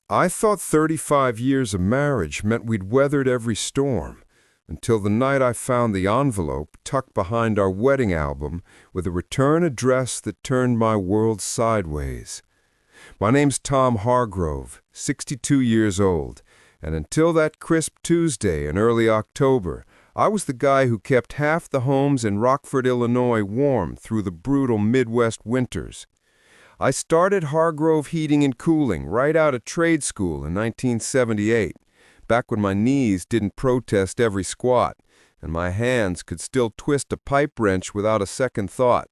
I thought 35 years of marriage meant we'd weathered every storm, until the night I found the envelope tucked behind our wedding album with a return address that turned my world sideways. My name's Tom Hargrove, 62 years old, and until that crisp Tuesday in early October, I was the guy who kept half the homes in Rockford, Illinois warm through the brutal Midwest winters. I started Hargrove Heating and Cooling right out of trade school in 1978, back when my knees didn't protest every squat, and my hands could still twist a pipe wrench without a second thought.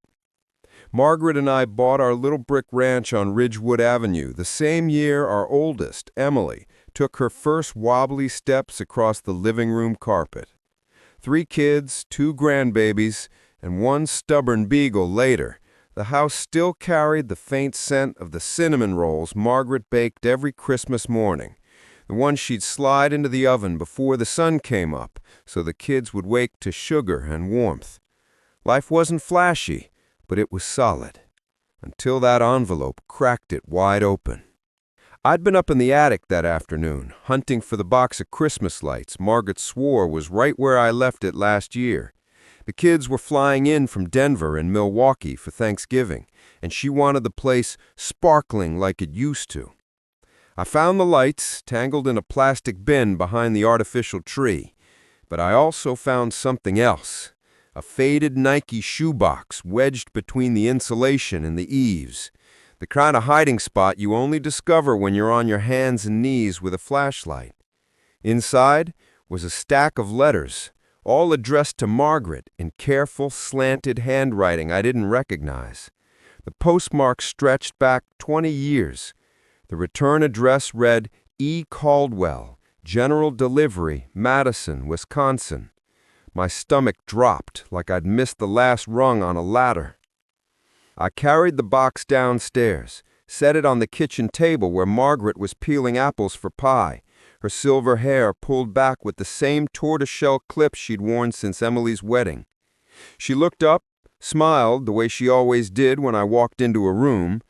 Margaret and I bought our little brick ranch on Ridgewood Avenue the same year our oldest, Emily, took her first wobbly steps across the living room carpet. 3 kids, 2 grandbabies, and 1 stubborn beagle later, the house still carried the faint scent of the cinnamon rolls Margaret baked every Christmas morning, the ones she'd slide into the oven before the sun came up so the kids would wake to sugar and warmth. Life wasn't flashy, but it was solid, until that envelope cracked it wide open. I'd been up in the attic that afternoon, hunting for the box of Christmas lights Margaret swore was right where I left it last year. The kids were flying in from Denver and Milwaukee for Thanksgiving, and she wanted the place sparkling like it used to. I found the lights tangled in a plastic bin behind the artificial tree, but I also found something else, a faded Nike shoebox wedged between the insulation and the eaves, the kind of hiding spot you only discover when you're on your hands and knees with a flashlight. Inside was a stack of letters, all addressed to Margaret in careful, slanted handwriting I didn't recognize. The postmark stretched back 20 years. The return address read E. Caldwell, General Delivery, Madison, Wisconsin. My stomach dropped like I'd missed the last rung on a ladder. I carried the box downstairs, set it on the kitchen table where Margaret was peeling apples for pie, her silver hair pulled back with the same tortoiseshell clips she'd worn since Emily's wedding. She looked up, smiled the way she always did when I walked into a room,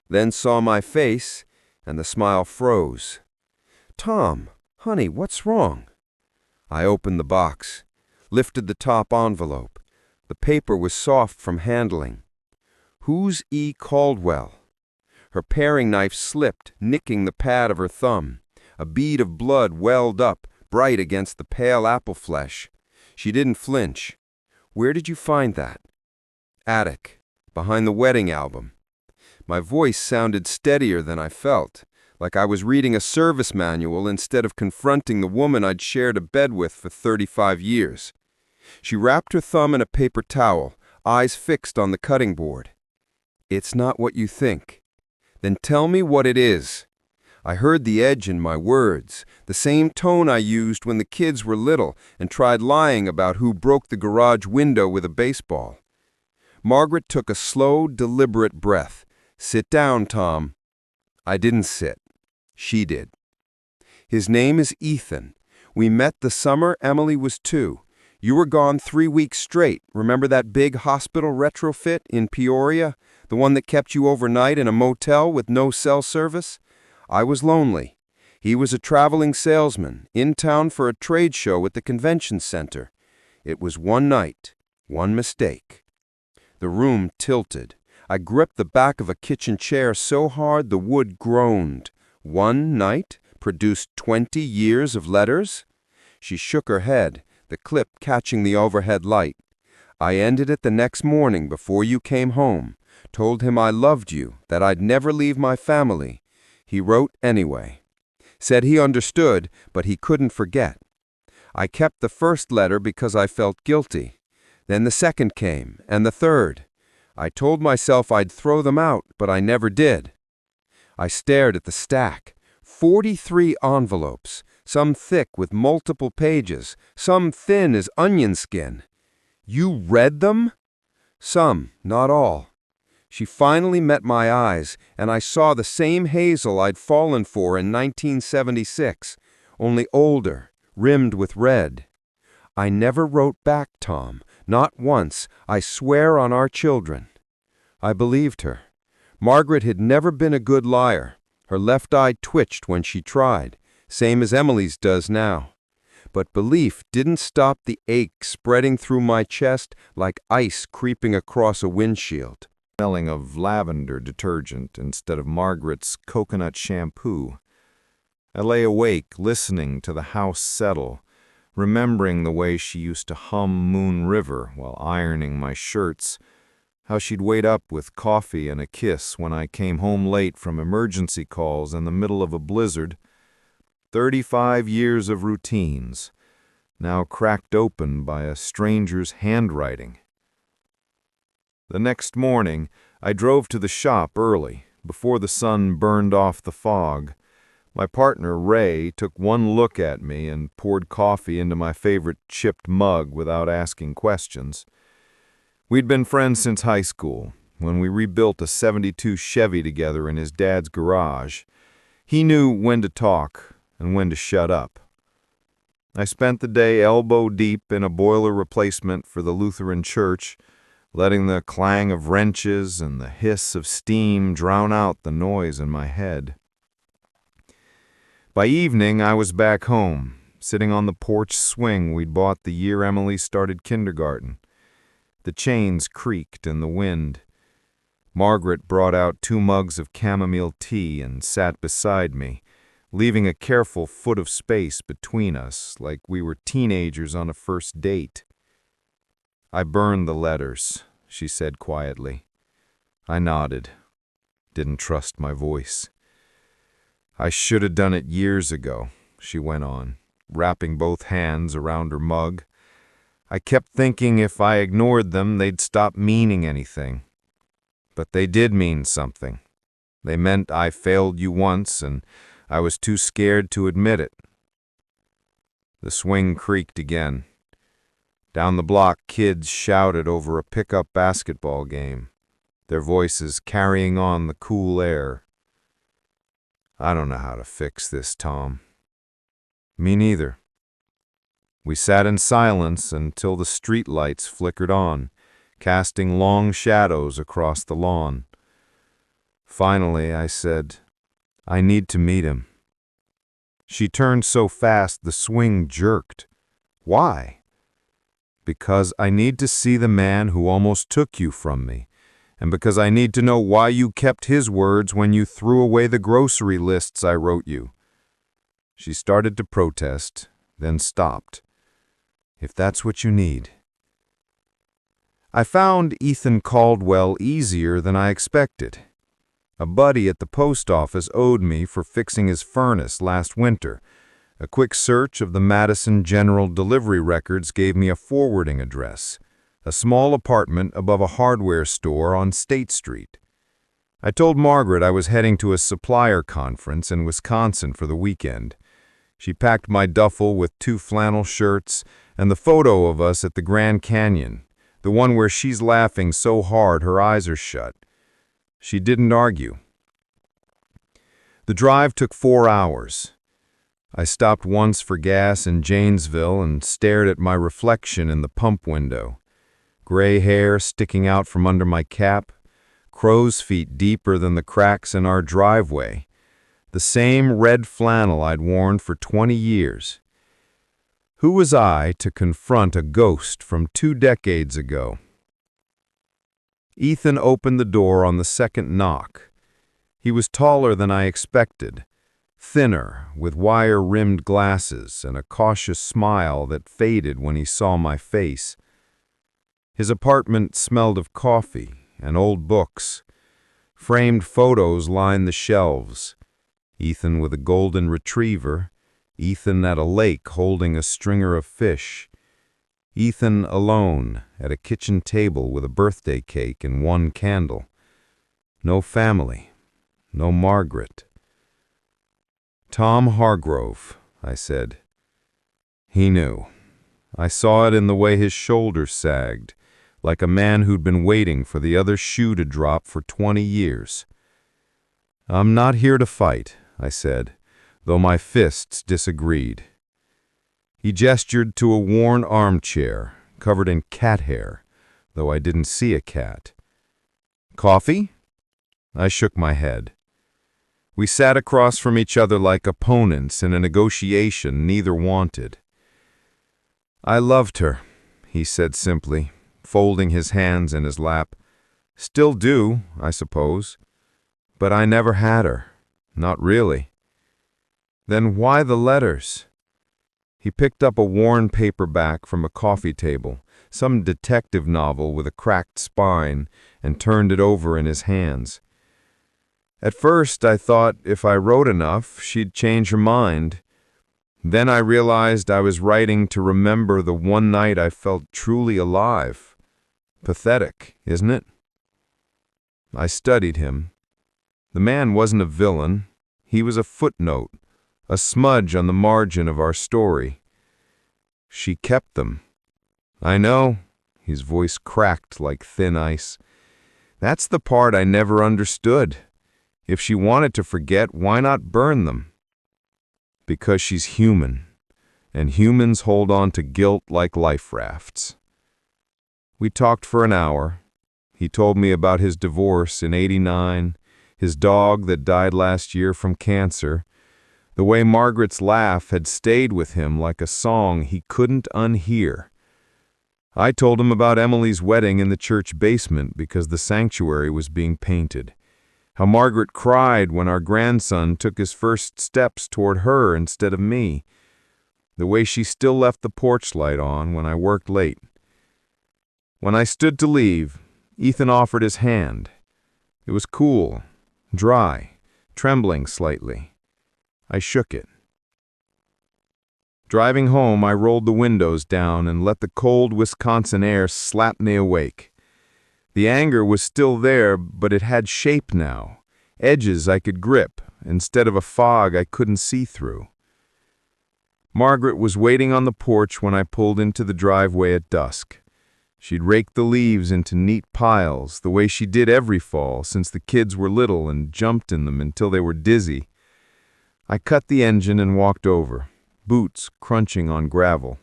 then saw my face, and the smile froze. "Tom, honey, what's wrong?" I opened the box, lifted the top envelope. The paper was soft from handling. "Who's E. Caldwell?" Her paring knife slipped, nicking the pad of her thumb. A bead of blood welled up, bright against the pale apple flesh. She didn't flinch. "Where did you find that?" "Attic, behind the wedding album." My voice sounded steadier than I felt, like I was reading a service manual instead of confronting the woman I'd shared a bed with for 35 years. She wrapped her thumb in a paper towel, eyes fixed on the cutting board. "It's not what you think." "Then tell me what it is." I heard the edge in my words, the same tone I used when the kids were little and tried lying about who broke the garage window with a baseball. Margaret took a slow, deliberate breath. "Sit down, Tom." I didn't sit. She did. "His name is Ethan. We met the summer Emily was 2. You were gone 3 weeks straight. Remember that big hospital retrofit in Peoria? The one that kept you overnight in a motel with no cell service? I was lonely. He was a traveling salesman, in town for a trade show at the convention center. It was one night, one mistake." The room tilted. I gripped the back of a kitchen chair so hard the wood groaned. One night produced 20 years of letters? She shook her head, the clip catching the overhead light. "I ended it the next morning before you came home. Told him I loved you, that I'd never leave my family. He wrote anyway. Said he understood, but he couldn't forget. I kept the first letter because I felt guilty. Then the second came, and the third. I told myself I'd throw them out, but I never did." I stared at the stack. 43 envelopes, some thick with multiple pages, some thin as onion skin. "You read them?" "Some, not all." She finally met my eyes, and I saw the same hazel I'd fallen for in 1976, only older, rimmed with red. "I never wrote back, Tom, not once, I swear on our children." I believed her. Margaret had never been a good liar. Her left eye twitched when she tried, same as Emily's does now. But belief didn't stop the ache spreading through my chest like ice creeping across a windshield. Smelling of lavender detergent instead of Margaret's coconut shampoo. I lay awake listening to the house settle, remembering the way she used to hum Moon River while ironing my shirts, how she'd wait up with coffee and a kiss when I came home late from emergency calls in the middle of a blizzard. 35 years of routines, now cracked open by a stranger's handwriting. The next morning, I drove to the shop early, before the sun burned off the fog. My partner, Ray, took one look at me and poured coffee into my favorite chipped mug without asking questions. We'd been friends since high school, when we rebuilt a '72 Chevy together in his dad's garage. He knew when to talk and when to shut up. I spent the day elbow deep in a boiler replacement for the Lutheran church, letting the clang of wrenches and the hiss of steam drown out the noise in my head. By evening, I was back home, sitting on the porch swing we'd bought the year Emily started kindergarten. The chains creaked in the wind. Margaret brought out 2 mugs of chamomile tea and sat beside me, leaving a careful foot of space between us, like we were teenagers on a first date. "I burned the letters," she said quietly. I nodded. Didn't trust my voice. "I should have done it years ago," she went on, wrapping both hands around her mug. "I kept thinking if I ignored them, they'd stop meaning anything. But they did mean something. They meant I failed you once, and I was too scared to admit it." The swing creaked again. Down the block, kids shouted over a pickup basketball game, their voices carrying on the cool air. "I don't know how to fix this, Tom." "Me neither." We sat in silence until the street lights flickered on, casting long shadows across the lawn. Finally, I said, "I need to meet him." She turned so fast the swing jerked. "Why?" "Because I need to see the man who almost took you from me, and because I need to know why you kept his words when you threw away the grocery lists I wrote you." She started to protest, then stopped. "If that's what you need." I found Ethan Caldwell easier than I expected. A buddy at the post office owed me for fixing his furnace last winter. A quick search of the Madison General Delivery records gave me a forwarding address, a small apartment above a hardware store on State Street. I told Margaret I was heading to a supplier conference in Wisconsin for the weekend. She packed my duffel with 2 flannel shirts and the photo of us at the Grand Canyon, the one where she's laughing so hard her eyes are shut. She didn't argue. The drive took 4 hours. I stopped once for gas in Janesville and stared at my reflection in the pump window. Gray hair sticking out from under my cap, crow's feet deeper than the cracks in our driveway, the same red flannel I'd worn for 20 years. Who was I to confront a ghost from 2 decades ago? Ethan opened the door on the second knock. He was taller than I expected, thinner, with wire-rimmed glasses and a cautious smile that faded when he saw my face. His apartment smelled of coffee and old books. Framed photos lined the shelves. Ethan with a golden retriever, Ethan at a lake holding a stringer of fish, Ethan alone at a kitchen table with a birthday cake and 1 candle. No family, no Margaret. "Tom Hargrove," I said. He knew. I saw it in the way his shoulders sagged, like a man who'd been waiting for the other shoe to drop for 20 years. "I'm not here to fight," I said, though my fists disagreed. He gestured to a worn armchair, covered in cat hair, though I didn't see a cat. "Coffee?" I shook my head. We sat across from each other like opponents in a negotiation neither wanted. "I loved her," he said simply, folding his hands in his lap. "Still do, I suppose. But I never had her. Not really." "Then why the letters?" He picked up a worn paperback from a coffee table, some detective novel with a cracked spine, and turned it over in his hands. "At first I thought if I wrote enough, she'd change her mind. Then I realized I was writing to remember the one night I felt truly alive. Pathetic, isn't it?" I studied him. The man wasn't a villain. He was a footnote, a smudge on the margin of our story. She kept them. "I know." His voice cracked like thin ice. "That's the part I never understood. If she wanted to forget, why not burn them?" "Because she's human, and humans hold on to guilt like life rafts." We talked for an hour. He told me about his divorce in '89, his dog that died last year from cancer, the way Margaret's laugh had stayed with him like a song he couldn't unhear. I told him about Emily's wedding in the church basement because the sanctuary was being painted. How Margaret cried when our grandson took his first steps toward her instead of me. The way she still left the porch light on when I worked late. When I stood to leave, Ethan offered his hand. It was cool, dry, trembling slightly. I shook it. Driving home, I rolled the windows down and let the cold Wisconsin air slap me awake. The anger was still there, but it had shape now, edges I could grip, instead of a fog I couldn't see through. Margaret was waiting on the porch when I pulled into the driveway at dusk. She'd raked the leaves into neat piles, the way she did every fall since the kids were little and jumped in them until they were dizzy. I cut the engine and walked over, boots crunching on gravel.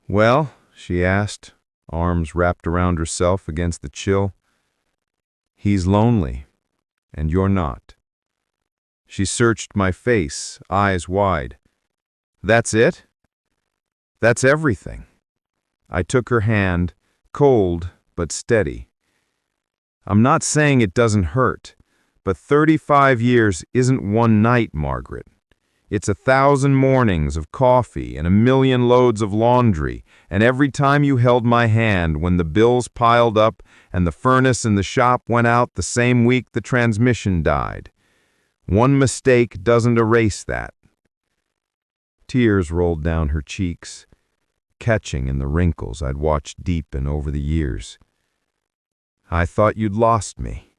"Well?" she asked, arms wrapped around herself against the chill. "He's lonely, and you're not." She searched my face, eyes wide. "That's it?" "That's everything." I took her hand, cold but steady. "I'm not saying it doesn't hurt, but 35 years isn't one night, Margaret. It's 1,000 mornings of coffee and 1,000,000 loads of laundry, and every time you held my hand when the bills piled up and the furnace in the shop went out the same week the transmission died. One mistake doesn't erase that." Tears rolled down her cheeks, catching in the wrinkles I'd watched deepen over the years. "I thought you'd lost me."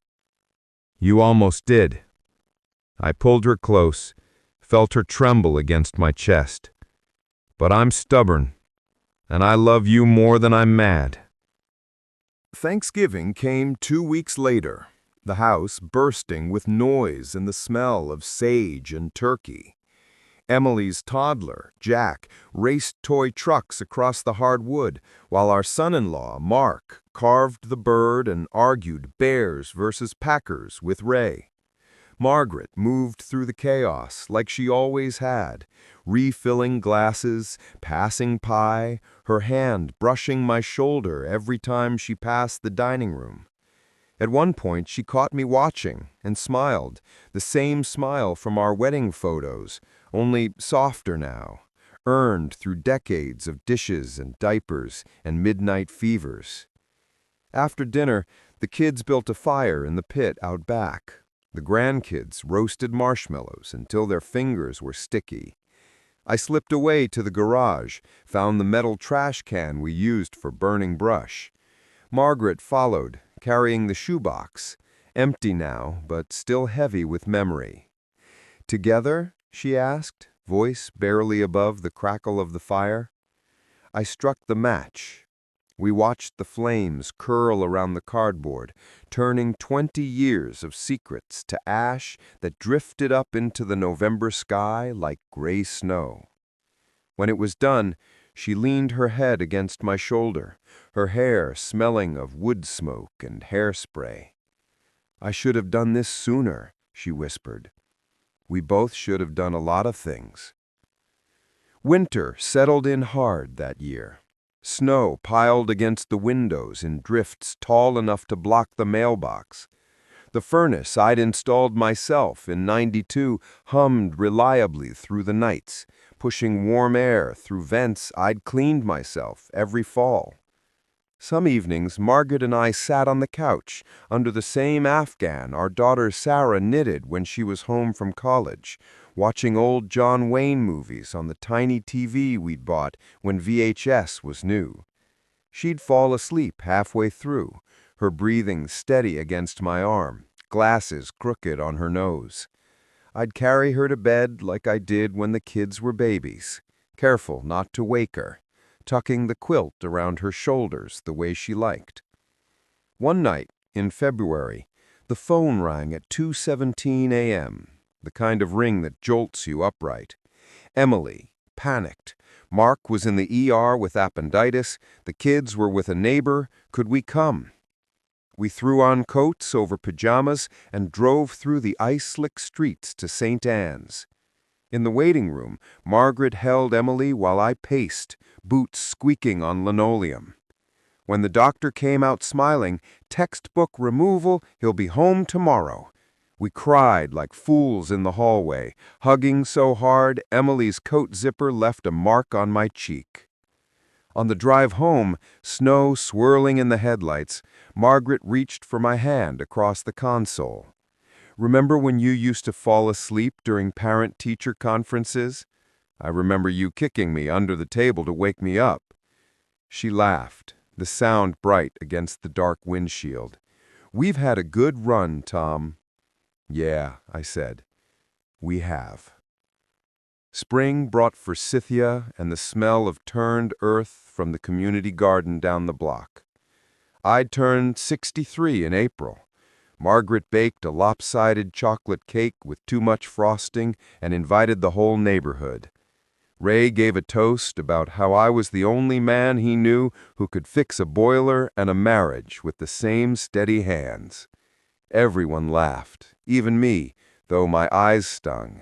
"You almost did." I pulled her close, felt her tremble against my chest. "But I'm stubborn, and I love you more than I'm mad." Thanksgiving came 2 weeks later, the house bursting with noise and the smell of sage and turkey. Emily's toddler, Jack, raced toy trucks across the hard wood, while our son-in-law, Mark, carved the bird and argued Bears versus Packers with Ray. Margaret moved through the chaos like she always had, refilling glasses, passing pie, her hand brushing my shoulder every time she passed the dining room. At one point, she caught me watching and smiled, the same smile from our wedding photos, only softer now, earned through decades of dishes and diapers and midnight fevers. After dinner, the kids built a fire in the pit out back. The grandkids roasted marshmallows until their fingers were sticky. I slipped away to the garage, found the metal trash can we used for burning brush. Margaret followed, carrying the shoebox, empty now, but still heavy with memory. "Together?" she asked, voice barely above the crackle of the fire. I struck the match. We watched the flames curl around the cardboard, turning 20 years of secrets to ash that drifted up into the November sky like gray snow. When it was done, she leaned her head against my shoulder, her hair smelling of wood smoke and hairspray. "I should have done this sooner," she whispered. We both should have done a lot of things. Winter settled in hard that year. Snow piled against the windows in drifts tall enough to block the mailbox. The furnace I'd installed myself in '92 hummed reliably through the nights, pushing warm air through vents I'd cleaned myself every fall. Some evenings, Margaret and I sat on the couch under the same afghan our daughter Sarah knitted when she was home from college, watching old John Wayne movies on the tiny TV we'd bought when VHS was new. She'd fall asleep halfway through, her breathing steady against my arm, glasses crooked on her nose. I'd carry her to bed like I did when the kids were babies, careful not to wake her, tucking the quilt around her shoulders the way she liked. One night, in February, the phone rang at 2:17 a.m., the kind of ring that jolts you upright. Emily, panicked. Mark was in the ER with appendicitis. The kids were with a neighbor. Could we come? We threw on coats over pajamas and drove through the ice-slick streets to St. Anne's. In the waiting room, Margaret held Emily while I paced, boots squeaking on linoleum. When the doctor came out smiling, textbook removal, he'll be home tomorrow. We cried like fools in the hallway, hugging so hard Emily's coat zipper left a mark on my cheek. On the drive home, snow swirling in the headlights, Margaret reached for my hand across the console. Remember when you used to fall asleep during parent-teacher conferences? I remember you kicking me under the table to wake me up. She laughed, the sound bright against the dark windshield. We've had a good run, Tom. Yeah, I said. We have. Spring brought forsythia and the smell of turned earth from the community garden down the block. I'd turned 63 in April. Margaret baked a lopsided chocolate cake with too much frosting and invited the whole neighborhood. Ray gave a toast about how I was the only man he knew who could fix a boiler and a marriage with the same steady hands. Everyone laughed, even me, though my eyes stung.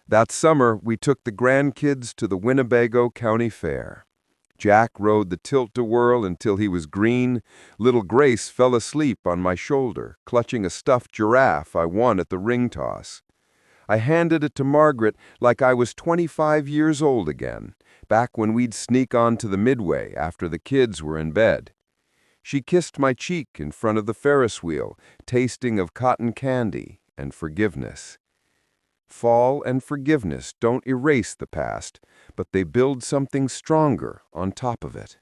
That summer, we took the grandkids to the Winnebago County Fair. Jack rode the tilt-a-whirl until he was green. Little Grace fell asleep on my shoulder, clutching a stuffed giraffe I won at the ring toss. I handed it to Margaret like I was 25 years old again, back when we'd sneak onto the Midway after the kids were in bed. She kissed my cheek in front of the Ferris wheel, tasting of cotton candy and forgiveness. Fall and forgiveness don't erase the past, but they build something stronger on top of it.